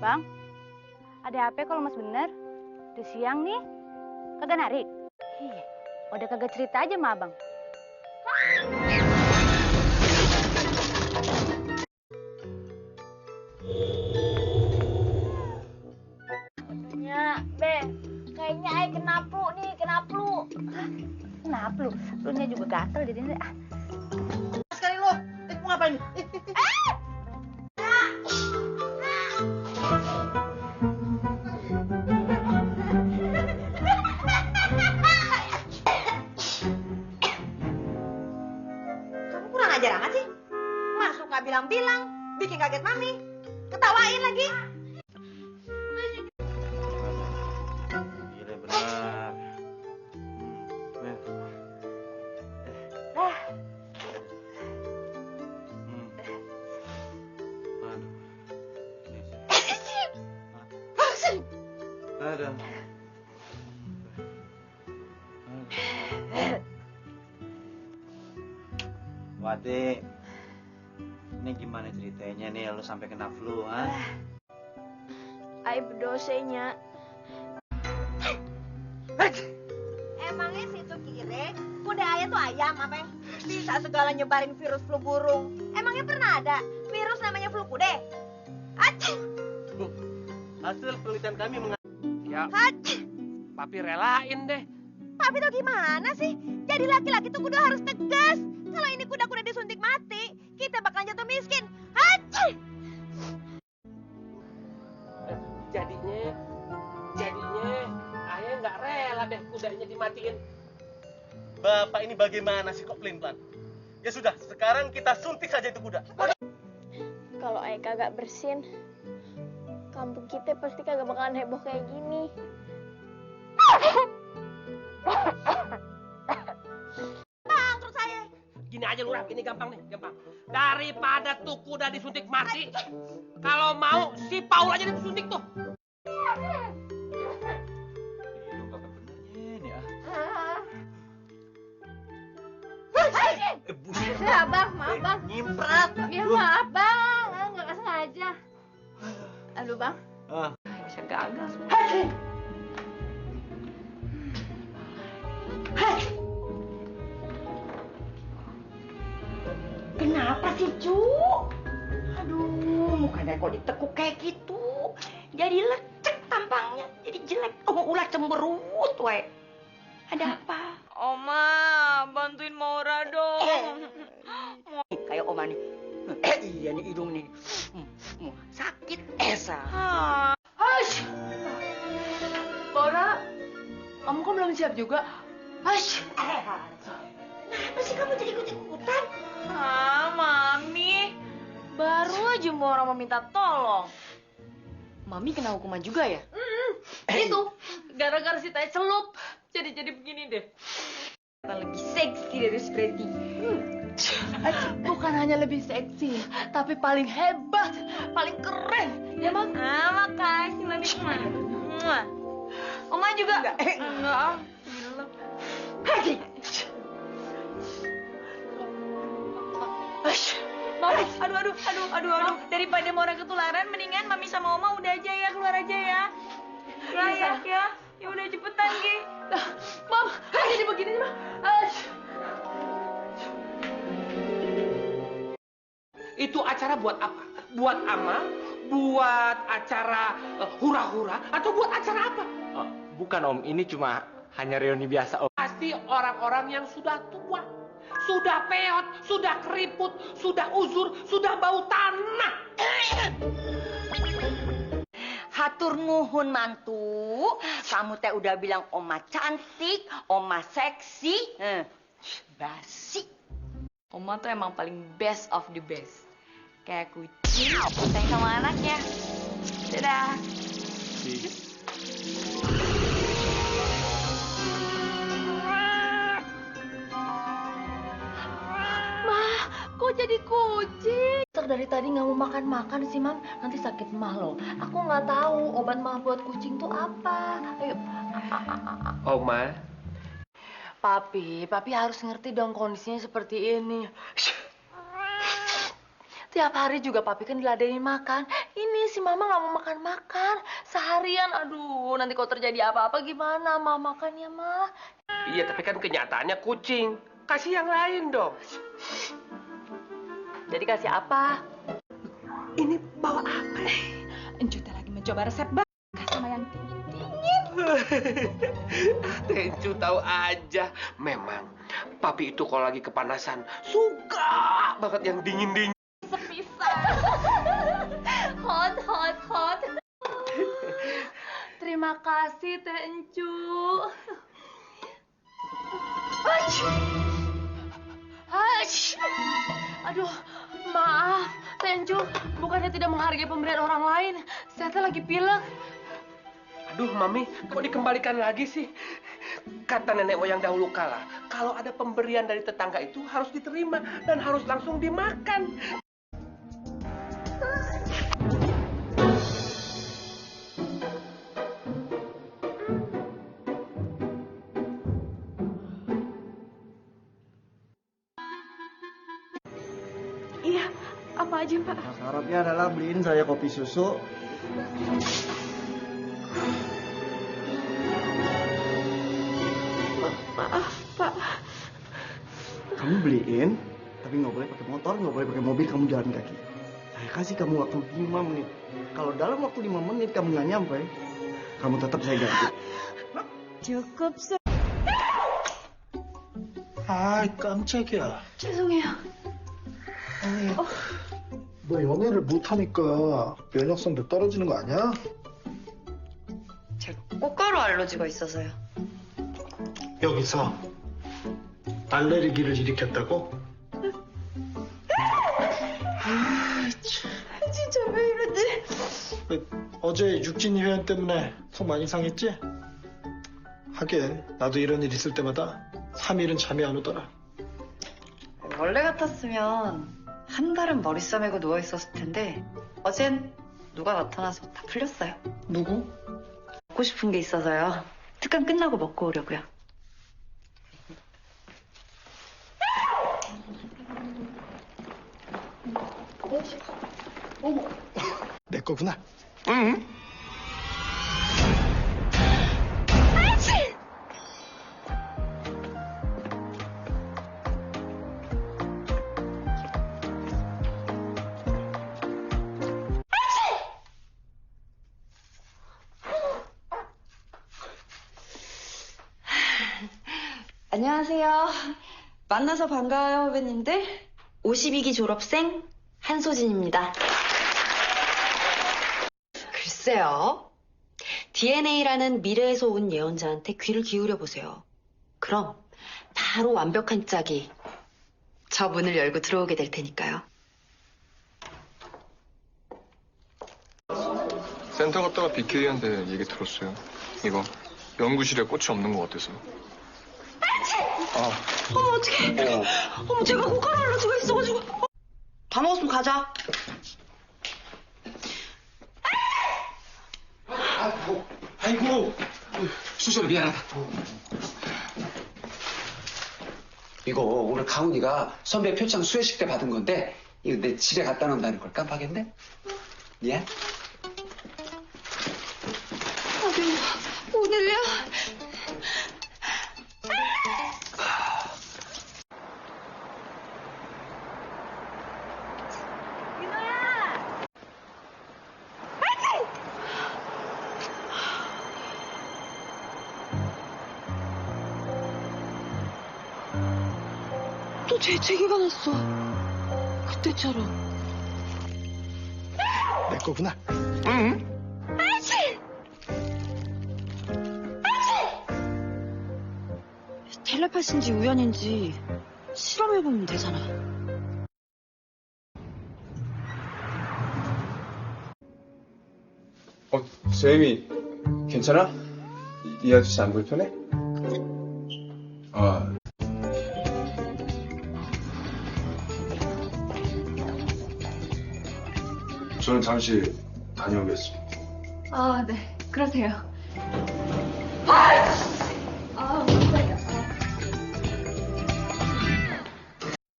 Bang, ada HP kalau mas bener. Udah siang nih, kagak narik? Iya, udah kagak cerita aja sama abang. Ya, Be, kayaknya Ai kena flu nih, kena flu. Kenapa lu? Lu nya juga gatel jadinya. Sekali lo, mau ngapain? Kamu kurang ajar amat sih. Masuk nggak bilang-bilang, bikin kaget mami. Ketawain lagi. Gila benar. Aduh. Wati, ini gimana ceritanya nih lu sampai kena flu, ha? Ai berdosanya. Emangnya si itu kire, kuda ayah tuh ayam apa yang bisa segala nyebarin virus flu burung? Emangnya pernah ada virus namanya flu kude? Hasil penelitian kami Ya, papi relain deh. Papi tuh gimana sih? Jadi laki-laki tuh kudu harus tegas. Kalau ini kuda-kuda disuntik mati, kita bakal jatuh miskin. Jadinya ayah nggak rela deh kudanya dimatiin. Bapak ini bagaimana sih kok pelin-pelan? Ya sudah, sekarang kita suntik saja itu kuda. Kalau Ayah kagak bersin, kampung kita pasti kagak bakalan heboh kayak gini. Bangkrut saya. Gini aja lu Rap, ini gampang nih, gampang. Daripada tuh kuda disuntik mati, kalau mau si Paul aja disuntik tuh. Hidung kagak benernya nih, ah. Ya bang, maaf bang. Nyimprat. Ya maaf bang, nggak sengaja. Aduh bang. Bisa gagal. Kenapa sih, Cu? Aduh, mukanya kok ditekuk kayak gitu. Jadi lecek tampangnya, jadi jelek. Oh, ulah cemberut, wae. Ada apa? Oma, bantuin Maura dong. Kayak Oma nih. Iya nih hidung nih. Sakit Esa. Maura, kamu kok belum siap juga? Kenapa sih kamu jadi ikut-ikutan? Mami, baru aja Maura meminta tolong. Mami kena hukuman juga ya? Itu, gara-gara si Tai celup. Jadi begini deh. Lebih seksi dari Spreti. Bukan hanya lebih seksi, tapi paling hebat, paling keren. Ya bang? Makasih Mami. Oma juga? Enggak. Mami, aduh. Daripada Maura ketularan, mendingan Mami sama Oma udah aja ya, keluar aja ya. Ya udah cepetan, Gi. Mam, jadi begini nih, Mam. Itu acara buat apa? Buat amal? Buat acara hura-hura? Atau buat acara apa? Bukan Om, ini cuma hanya reuni biasa Om. Pasti orang-orang yang sudah tua, sudah peot, sudah keriput, sudah uzur, sudah bau tanah. Hatur nuhun mantu, kamu teh udah bilang Oma cantik, Oma seksi, basi. Oma tuh emang paling best of the best. Kayak kucing, sayang sama anaknya. Dadah. Kok jadi kucing? Dari tadi nggak mau makan sih, Mam. Nanti sakit mah loh. Aku nggak tahu obat mah buat kucing tuh apa. Ayo. Oma, Papi harus ngerti dong kondisinya seperti ini. Setiap hari juga papi kan diladenin makan. Ini si mama nggak mau makan-makan. Seharian, aduh, nanti kalau terjadi apa-apa gimana mama makannya, mah? Iya, tapi kan kenyataannya kucing. Kasih yang lain dong. Jadi kasih apa? Ini bawa apa? Encu teh lagi mencoba resep bakar sama yang dingin. Tencu tahu aja. Memang, papi itu kalau lagi kepanasan suka banget yang dingin-dingin. Hot, hot, hot. Terima kasih, Teh Encu. Aduh, maaf, Teh Encu. Bukannya tidak menghargai pemberian orang lain. Saya teh lagi pilek. Aduh, Mami, kok dikembalikan lagi sih? Kata nenek moyang dahulu kala, kalau ada pemberian dari tetangga itu harus diterima dan harus langsung dimakan. Iya, apa aja Pak? Syaratnya adalah beliin saya kopi susu. Maaf Pak. Kamu beliin, tapi nggak boleh pakai motor, nggak boleh pakai mobil, kamu jalan kaki. Saya kasih kamu waktu 5 menit. Kalau dalam waktu 5 menit kamu nggak nyampe, kamu tetap saya ganti. Cukup 아이 깜짝이야. 죄송해요. 너 연애를 못하니까 면역성도 떨어지는 거 아니야? 제가 꽃가루 알러지가 있어서요. 여기서 알레르기를 일으켰다고? 진짜 왜 이러지? 어제 육진이 회원 때문에 속 많이 상했지? 하긴 나도 이런 일 있을 때마다 3일은 잠이 안 오더라. 원래 같았으면 한 달은 머리 싸매고 누워 있었을 텐데 어젠 누가 나타나서 다 풀렸어요. 누구? 먹고 싶은 게 있어서요. 특강 끝나고 먹고 오려고요. 내 거구나. 응? 안녕하세요. 만나서 반가워요, 후배님들. 52기 졸업생 한소진입니다. 글쎄요. DNA라는 미래에서 온 예언자한테 귀를 기울여 보세요. 그럼 바로 완벽한 짝이 저 문을 열고 들어오게 될 테니까요. 센터 갔다가 BK한테 얘기 들었어요. 이거 연구실에 꽃이 없는 것 같아서. 어머, 어떡해. 어머, 제가 고가루 알러지가 있어가지고. 다 먹었으면 가자. 아이고, 수솔 미안하다. 이거 오늘 가훈이가 선배 표창 수여식 때 받은 건데 이거 내 집에 갖다 놓는다는 걸 깜빡했네? 미안. 오늘요? 또 재채기가 났어. 그때처럼. 내 거구나. 응? 텔레파시인지 우연인지 실험해보면 되잖아. 제이미, 괜찮아? 이 아저씨 안 불편해? 저는 잠시 다녀오겠습니다. 아, 네. 그러세요.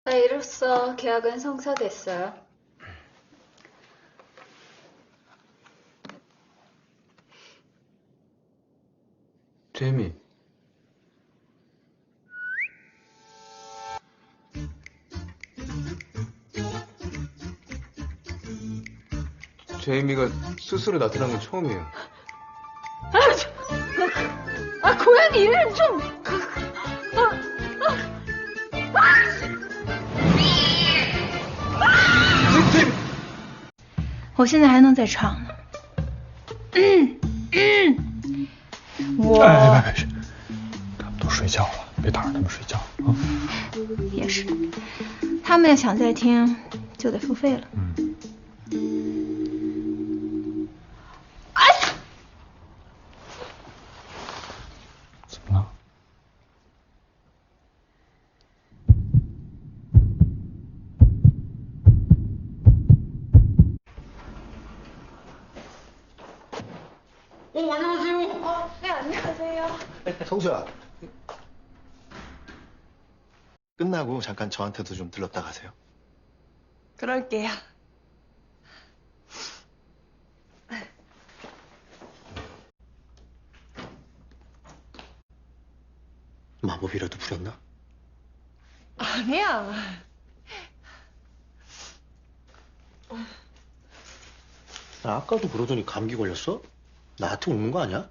이로써 계약은 성사됐어요. 제이미. 제이미가 스스로 나타난 건 처음이에요. 고양이 이름 좀. 我现在还能再唱呢。我哎，他们都睡觉了，别打扰他们睡觉啊。也是，他们要想再听，就得付费了。怎么了？성수야. 끝나고 잠깐 저한테도 좀 들렀다 가세요. 그럴게요. 마법이라도 부렸나? 아니야. 아까도 그러더니 감기 걸렸어? 나한테 오는 거 아니야?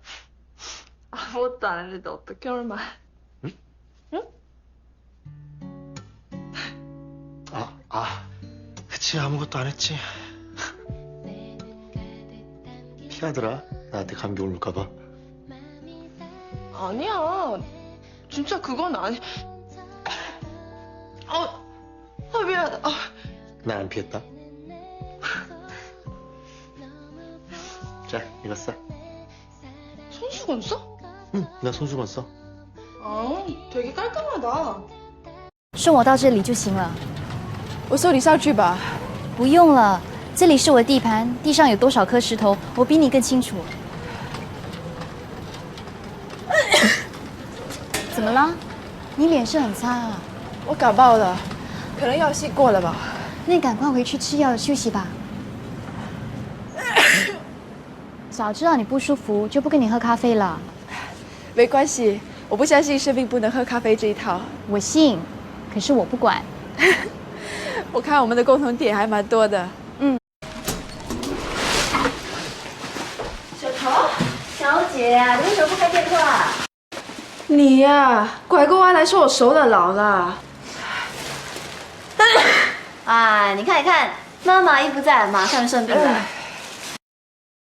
아무것도 안 했는데 어떻게 얼마? 그치, 아무것도 안 했지. 피하더라, 나한테 감기 올까봐. 아니야. 진짜 그건 아니. 미안. 나 안 피했다. 자, 이거 써. 손수건 써? 응, 나 손수건 써. 되게 깔끔하다. 送我到这里就行了。我送你上去吧。不用了，这里是我的地盘，地上有多少颗石头，我比你更清楚。怎么了？你脸色很差啊。我感冒了，可能药性过了吧。那你赶快回去吃药休息吧。早知道你不舒服，就不跟你喝咖啡了。没关系，我不相信生病不能喝咖啡这一套。我信，可是我不管。我看我们的共同点还蛮多的。小头，小姐，你为什么不开电话？你呀，拐过弯来说我手冷老了。啊，你看，妈妈一不在，马上生病了。